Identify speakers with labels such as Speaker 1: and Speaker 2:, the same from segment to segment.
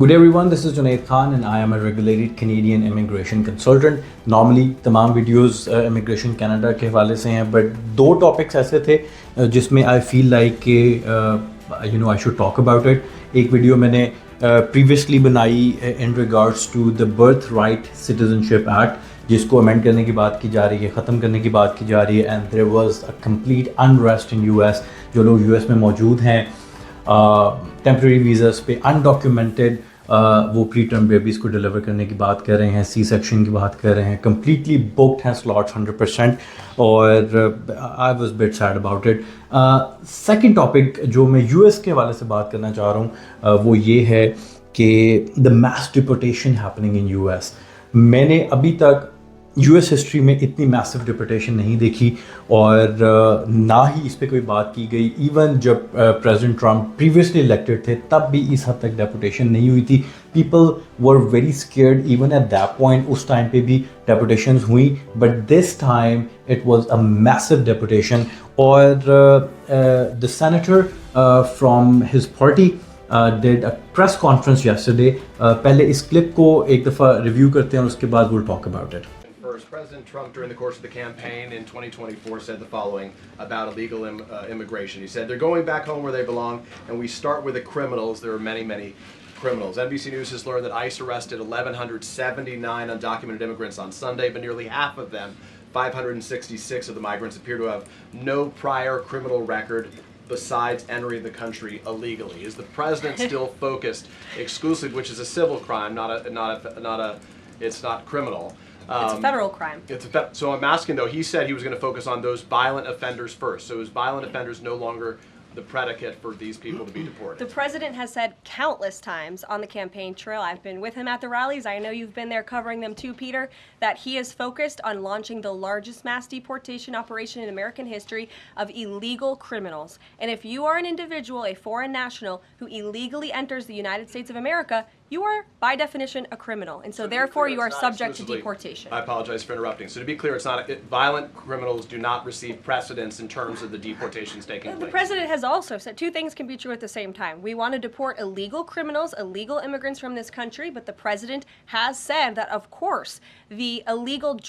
Speaker 1: Good everyone, this is Junaid Khan and I am a regulated Canadian immigration consultant. Normally तमाम videos immigration Canada के हवाले से हैं, but दो topics ऐसे थे जिसमें आई फील लाइक कि I should talk about it. एक वीडियो मैंने प्रीवियसली बनाई in regards to the birth right citizenship act, जिसको अमेंड करने की बात की जा रही है, ख़त्म करने की बात की जा रही है. And there was a complete unrest in US. जो लोग यूएस में मौजूद हैं टेम्प्रेरी वीज़ास पे अनडॉक्यूमेंटेड, वो प्री टर्म बेबीज़ को डिलीवर करने की बात कर रहे हैं, सी सेक्शन की बात कर रहे हैं, कम्प्लीटली बुक्ड हैं स्लॉट्स 100%. और I was bit sad about it. Second topic जो मैं यूएस के हवाले से बात करना चाह रहा हूँ वो ये है कि the mass deportation happening in US. मैंने अभी तक यूएस हिस्ट्री में इतनी मैसिव डिपोर्टेशन नहीं देखी और ना ही इस पर कोई बात की गई. इवन जब प्रेसिडेंट ट्रम्प प्रीवियसली इलेक्टेड थे तब भी इस हद तक डिपोर्टेशन नहीं हुई थी. People were very scared even at that point. उस टाइम पे भी डिपोर्टेशन हुई, but this time it was a massive deportation. और the senator from his party did a press conference yesterday. पहले इस क्लिप को एक दफ़ा रिव्यू करते हैं और उसके बाद we'll talk about it.
Speaker 2: President Trump, during the course of the campaign in 2024, said the following about illegal immigration. He said, they're going back home where they belong, and we start with the criminals. There are many, many criminals. NBC News has learned that ICE arrested 1,179 undocumented immigrants on Sunday, but nearly half of them, 566 of the migrants, appear to have no prior criminal record besides entering the country illegally. Is the president still focused exclusively, which is a civil crime, it's not criminal?
Speaker 3: It's a federal crime.
Speaker 2: So I'm asking though, he said he was going to focus on those violent offenders first. So is violent offenders no longer the predicate for these people to be deported?
Speaker 3: The president has said countless times on the campaign trail, I've been with him at the rallies, I know you've been there covering them too, Peter, that he is focused on launching the largest mass deportation operation in American history of illegal criminals. And if you are an individual, a foreign national, who illegally enters the United States of America, you are, by definition, a criminal. And so therefore, you are subject to deportation.
Speaker 2: I apologize for interrupting. So to be clear, it's not violent criminals do not receive precedence in terms of the deportations taking place.
Speaker 3: The president has also said two things can be true at the same time. We want to deport illegal criminals, illegal immigrants from this country, but the president has said that, of course, the illegal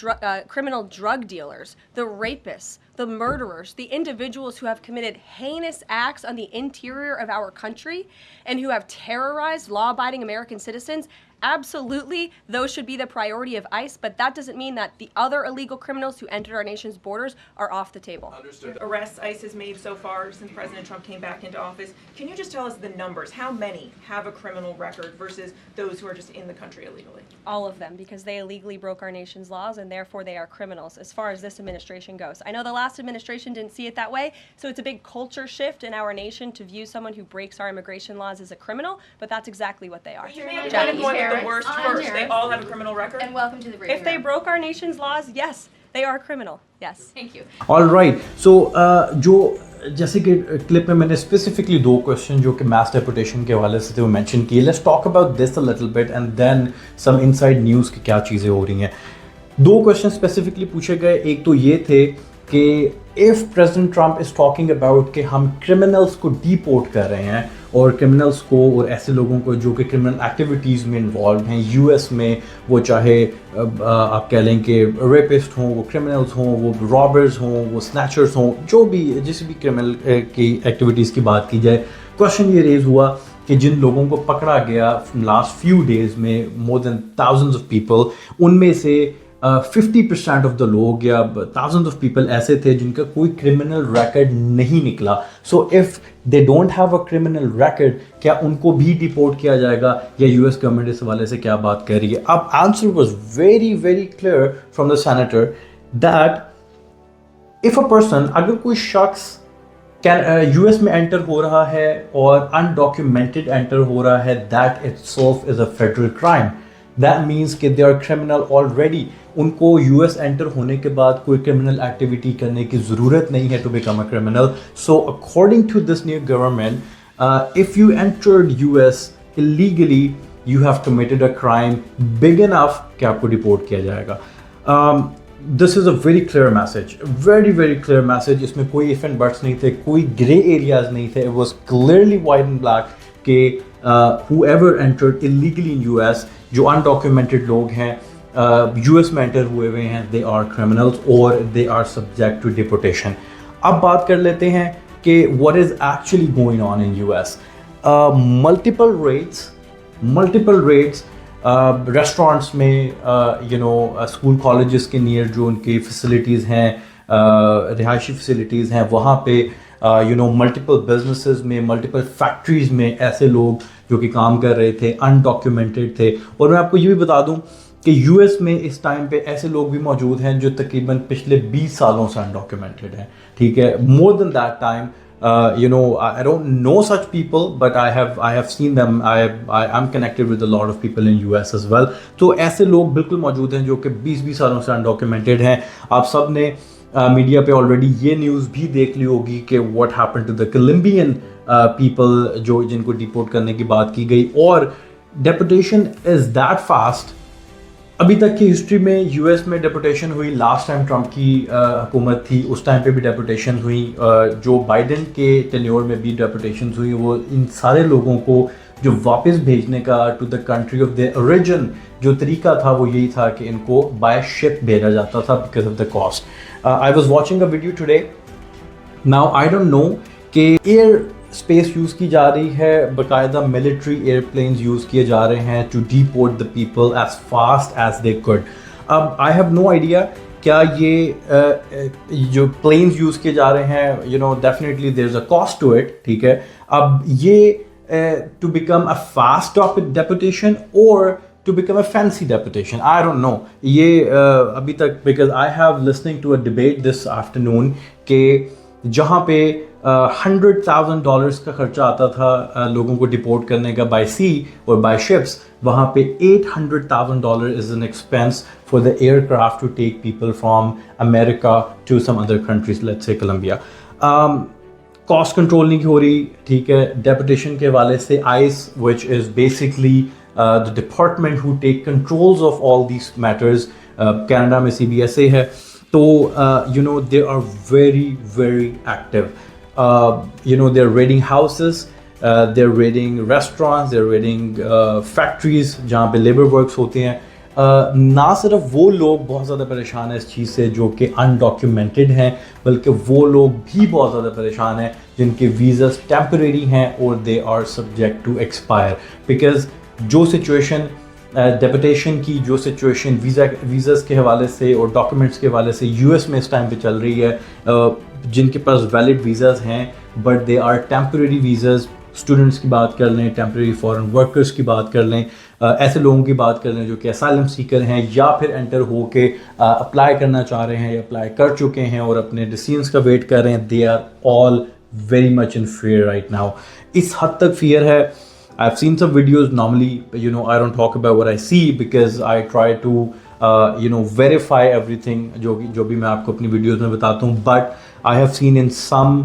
Speaker 3: criminal drug dealers, the rapists, the murderers, the individuals who have committed heinous acts on the interior of our country and who have terrorized law-abiding American citizens, absolutely, those should be the priority of ICE, but that doesn't mean that the other illegal criminals who entered our nation's borders are off the table.
Speaker 2: Understood.
Speaker 4: Arrests ICE has made so far since President Trump came back into office. Can you just tell us the numbers? How many have a criminal record versus those who are just in the country illegally?
Speaker 3: All of them, because they illegally broke our nation's laws and therefore they are criminals as far as this administration goes. I know the last administration didn't see it that way, so it's a big culture shift in our nation to view someone who breaks our immigration laws as a criminal, but that's exactly what they are.
Speaker 4: You may have going with the worst first. They all have a criminal record.
Speaker 5: And welcome to the briefing
Speaker 3: If they
Speaker 5: room.
Speaker 3: broke our nation's laws, yes, they are criminal. Yes.
Speaker 5: Thank you.
Speaker 1: All right. So जो जैसे कि clip में मैंने specifically दो question जो कि mess deportation के हवाले से थे वो मेंशन किए. Let's talk about this a little bit and then some inside news की क्या चीज़ें हो रही हैं. दो क्वेश्चन स्पेसिफिकली पूछे गए. एक तो ये थे कि if president Trump is talking about कि हम क्रिमिनल्स को डिपोर्ट कर रहे हैं और क्रिमिनल्स को और ऐसे लोगों को जो कि क्रिमिनल एक्टिविटीज़ में इन्वॉल्व हैं यूएस में, वो चाहे आप कह लें कि रेपिस्ट हों, वो क्रिमिनल्स हों, वो रॉबर्स हों, वो स्नैचर्स हों, जो भी जिस भी क्रिमिनल की एक्टिविटीज़ की बात की जाए, क्वेश्चन ये रेज़ हुआ कि जिन लोगों को पकड़ा गया लास्ट फ्यू डेज़ में, more than thousands of people, उनमें से 50% ऑफ द लोग या थाउजेंड्स ऑफ पीपल ऐसे थे जिनका कोई क्रिमिनल रिकॉर्ड नहीं निकला. So if they don't have a criminal record, क्या उनको भी डिपोर्ट किया जाएगा या यूएस गवर्नमेंट इस हवाले से क्या बात कर रही है? अब answer was very very clear from the senator that if a person, अगर कोई शख्स यूएस में एंटर हो रहा है और अनडॉक्यूमेंटेड एंटर हो रहा है, that itself is a federal crime. That means कि दे आर क्रिमिनल ऑलरेडी. उनको यूएस एंटर होने के बाद कोई क्रिमिनल एक्टिविटी करने की ज़रूरत नहीं है to become a criminal. So according to this new government, if you entered US illegally, you have committed a crime big enough कि आपको डिपोर्ट किया जाएगा. This is a very clear message, very very clear message. इसमें कोई if and buts नहीं थे, कोई grey areas नहीं थे. It was clearly white and black कि whoever entered illegally in US, जो undocumented लोग हैं US में एंटर हुए हुए हैं, they are criminals or they are subject to deportation. अब बात कर लेते हैं कि what is actually going on in US. Multiple raids restaurants में स्कूल कॉलेजेस के नियर जो उनकी फैसिलिटीज़ हैं, रिहायशी फैसिलिटीज़ हैं, वहाँ पे मल्टीपल बिजनेसेस में, मल्टीपल फैक्ट्रीज़ में ऐसे लोग जो कि काम कर रहे थे अनडॉक्यूमेंटेड थे. और मैं आपको ये भी बता दूं कि यूएस में इस टाइम पे ऐसे लोग भी मौजूद हैं जो तकरीबन पिछले 20 सालों से अनडॉक्यूमेंटेड हैं. ठीक है, more than that time. I don't know such people, but I have seen them. I'm connected with a lot of people in US as well. तो ऐसे लोग बिल्कुल मौजूद हैं जो कि 20 सालों से अनडॉक्यूमेंटेड हैं. आप सब ने मीडिया पे ऑलरेडी ये न्यूज़ भी देख ली होगी कि what happened to the Colombian people जिनको डिपोर्ट करने की बात की गई. और deportation is that fast. अभी तक की हिस्ट्री में यूएस में डेपुटेशन हुई, लास्ट टाइम ट्रंप की हुकूमत थी उस टाइम पे भी डेपुटेशन हुई, जो बाइडेन के टेन्योर में भी डेपुटेशन हुई. वो इन सारे लोगों को जो वापस भेजने का to the country of the origin जो तरीका था वो यही था कि इनको बाय शिप भेजा जाता था because of the cost. I was watching a video today. Now I don't know कि एयर स्पेस यूज़ की जा रही है, बाकायदा मिलिट्री एयरप्लेन्स यूज़ किए जा रहे हैं to deport the people as fast as they could. अब आई हैव नो आइडिया क्या ये जो प्लेन्स यूज़ किए जा रहे हैं, definitely there is a cost to it. ठीक है, अब ये to become a fast deportation और to become a fancy deputation, I don't know. ये अभी तक because I have listening to a debate this afternoon कि जहाँ पे $100,000 का खर्चा आता था लोगों को डिपोर्ट करने का बाय सी और बाय शिप्स, वहाँ पे $800,000 is an expense for the aircraft to take people from America to some other countries, let's say Colombia. Cost control नहीं हो रही. ठीक है, डेपुटेशन के हवाले से ICE which is basically the department who take controls of all these matters, Canada में CBSA है. तो they are very active. They're raiding houses, they're raiding restaurants, they're raiding factories जहाँ पे लेबर वर्क्स होते हैं. ना सिर्फ वो लोग बहुत ज़्यादा परेशान हैं इस चीज़ से जो कि अनडॉक्यूमेंटेड हैं, बल्कि वो लोग भी बहुत ज़्यादा परेशान हैं जिनके वीज़ास टेम्परेरी हैं और they are subject to expire. Because जो सिचुएशन डेपुटेशन की जो सिचुएशन वीज़ास के हवाले से और डॉक्यूमेंट्स के हवाले से यूएस में इस टाइम पे चल रही है, जिनके पास वैलिड वीज़ास हैं but they are temporary visas. Students की बात कर लें, टेम्परेरी फॉरेन वर्कर्स की बात कर लें, ऐसे लोगों की बात कर लें जो कि असाइलम सीकर हैं या फिर एंटर हो के अप्लाई करना चाह रहे हैं या अप्लाई कर चुके हैं और अपने डिसीजंस का वेट कर रहे हैं. They are all very much in fear right now. इस हद तक फियर है. I've seen some videos. Normally, I don't talk about what I see because I try to, verify everything जो भी मैं आपको अपनी वीडियोस में बताता हूँ. But I have seen in some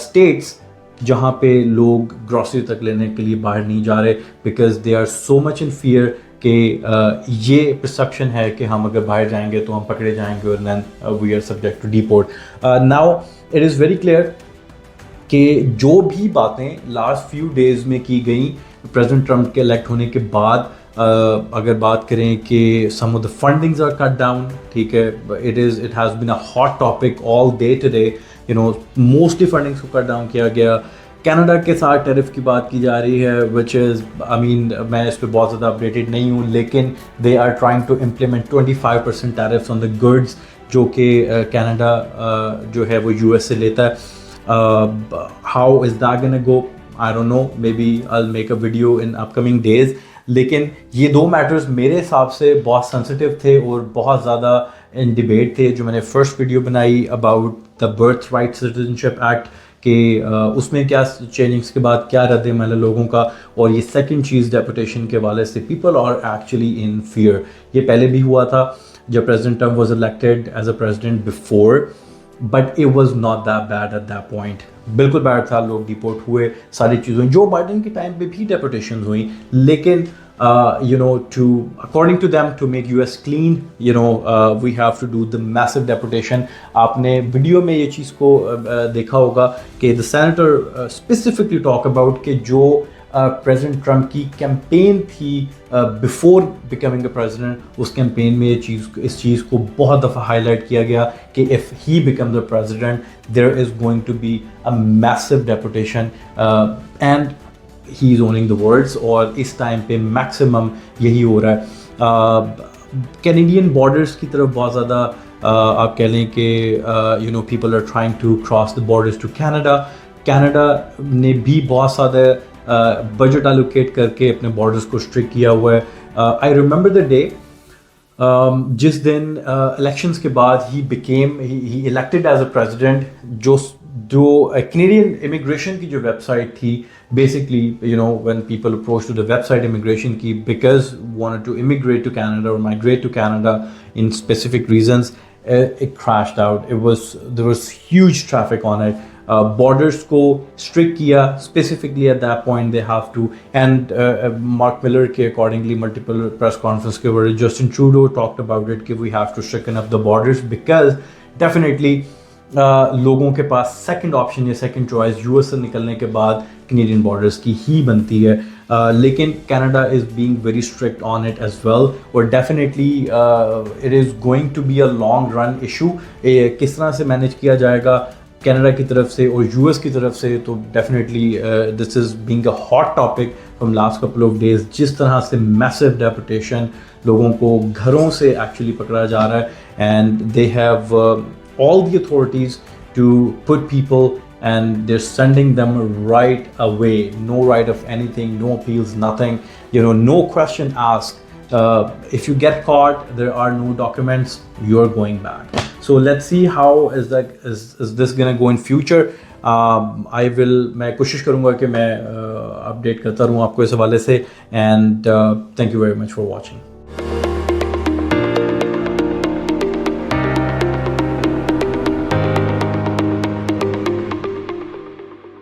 Speaker 1: states जहाँ पे लोग ग्रॉसरी तक लेने के लिए बाहर नहीं जा रहे because they are so much in fear कि ये perception है कि हम अगर बाहर जाएंगे तो हम पकड़े जाएंगे और then we are subject to deport. Now it is very clear कि जो भी बातें लास्ट फ्यू डेज़ में की गई प्रेसिडेंट ट्रंप के इलेक्ट होने के बाद, अगर बात करें कि some of the fundings are cut down. ठीक है, it has been a hot topic all day today. Mostly fundings को कट डाउन किया गया. कनाडा के साथ टैरिफ की बात की जा रही है विच इज़ मैं इस पर बहुत ज़्यादा अपडेटेड नहीं हूँ, लेकिन they are trying to implement 25% tariffs on the goods जो कि कनाडा जो है वो यूएस से लेता है. How is that gonna go? I don't know. Maybe I'll make a video in upcoming days. लेकिन ये दो मैटर्स मेरे हिसाब से बहुत सेंसिटिव थे और बहुत ज़्यादा इन डिबेट थे. जो मैंने फर्स्ट वीडियो बनाई about the birth right citizenship act कि उसमें क्या चेंजिंग्स के बाद क्या रद्द-ए-अमल है लोगों का, और ये सेकंड चीज़ डेपुटेशन के हवाले से people are actually in fear. ये पहले भी हुआ था जब president Trump was elected as a president before, but it was not that bad at that point. बिल्कुल बैड था, लोग डिपोर्ट हुए, सारी चीज़ें हुई. जो बाइडेन के टाइम पे भी डेपुटेशन हुई, लेकिन to according to them to make US clean, we have to do the massive deportation. आपने वीडियो में ये चीज़ को देखा होगा कि the senator specifically talk about कि जो प्रेसिडेंट ट्रम्प की कैंपेन थी बिफोर बिकमिंग अ प्रेसिडेंट, उस कैंपेन में इस चीज़ को बहुत दफ़ा हाईलाइट किया गया कि if he become the president there is going to be a massive deportation and he is owning the words, और इस टाइम पे मैक्सिमम यही हो रहा है। कैनेडियन बॉर्डर्स की तरफ बहुत ज़्यादा आप कह लें कि you know people are trying to cross the borders to Canada ने भी बहुत ज़्यादा बजट एलोकेट करके अपने बॉर्डर्स को स्ट्रिक्ट किया हुआ है। आई रिमेंबर द डे जिस दिन इलेक्शंस के बाद ही इलेक्टेड एज अ प्रेसिडेंट, जो कैनेडियन इमिग्रेशन की जो वेबसाइट थी, basically you know when people approach to the website immigration की because wanted to immigrate to Canada or migrate to Canada in specific reasons, it crashed out. There was huge traffic on it. Borders को strict किया, specifically at that point they have to, and Mark Miller के accordingly multiple press conference के where Justin Trudeau talked about it कि we have to stricten up the borders because definitely लोगों के पास second option या second choice US से निकलने के बाद कैनेडियन बॉर्डर्स की ही बनती है, लेकिन Canada is being very strict on it as well, और definitely it is going to be a long run issue. किस तरह से मैनेज किया जाएगा कनाडा की तरफ से और यूएस की तरफ से, तो definitely this is being a hot topic from last couple of days. जिस तरह से मैसिव डेपुटेशन लोगों को घरों से एक्चुअली पकड़ा जा रहा है and they have all the authorities to put people and they're sending them right away, no right of anything, no appeals, nothing, you know, no question asked. If you get caught, there are no documents, you're going back. So let's see how is this gonna go in future. मैं कोशिश करूँगा कि मैं update करता रहूँ आपको इस हवाले से, and thank you very much for watching.